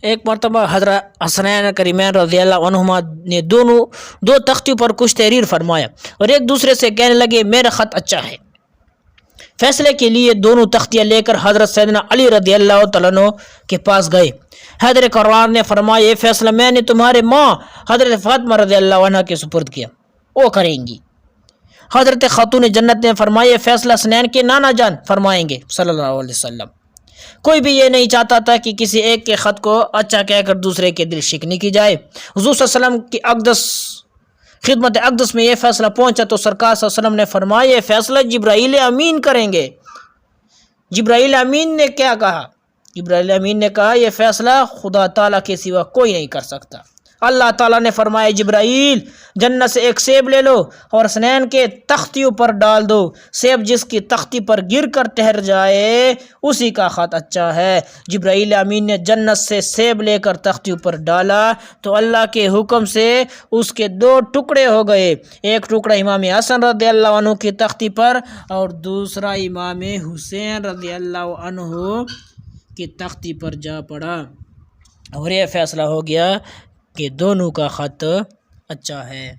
ایک مرتبہ حضرت حسنین کریمین رضی اللہ عنہما نے دو تختیوں پر کچھ تحریر فرمایا اور ایک دوسرے سے کہنے لگے میرا خط اچھا ہے۔ فیصلے کے لیے دونوں تختیاں لے کر حضرت سیدنا علی رضی اللہ تعالیٰ عنہ کے پاس گئے۔ حیدر کرار نے فرمایا یہ فیصلہ میں نے تمہارے ماں حضرت فاطمہ رضی اللہ عنہ کے سپرد کیا، وہ کریں گی۔ حضرت خاتون جنت نے فرمایا یہ فیصلہ حسنین کے نانا جان فرمائیں گے صلی اللہ علیہ وسلم۔ کوئی بھی یہ نہیں چاہتا تھا کہ کسی ایک کے خط کو اچھا کہہ کر دوسرے کے دل شکنی کی جائے۔ حضور صلی اللہ علیہ وسلم کی خدمت اقدس میں یہ فیصلہ پہنچا تو سرکار صلی اللہ علیہ وسلم نے فرمایا یہ فیصلہ جبرائیل امین کریں گے۔ جبرائیل امین نے کیا کہا؟ جبرائیل امین نے کہا یہ فیصلہ خدا تعالیٰ کے سوا کوئی نہیں کر سکتا۔ اللہ تعالیٰ نے فرمایا جبرائیل جنت سے ایک سیب لے لو اور حسنین کے تختیوں پر ڈال دو، سیب جس کی تختی پر گر کر ٹھہر جائے اسی کا خط اچھا ہے۔ جبرائیل امین نے جنت سے سیب لے کر تختیوں پر ڈالا تو اللہ کے حکم سے اس کے دو ٹکڑے ہو گئے، ایک ٹکڑا امام حسن رضی اللہ عنہ کی تختی پر اور دوسرا امام حسین رضی اللہ عنہ کی تختی پر جا پڑا، اور یہ فیصلہ ہو گیا کہ دونوں کا خط اچھا ہے۔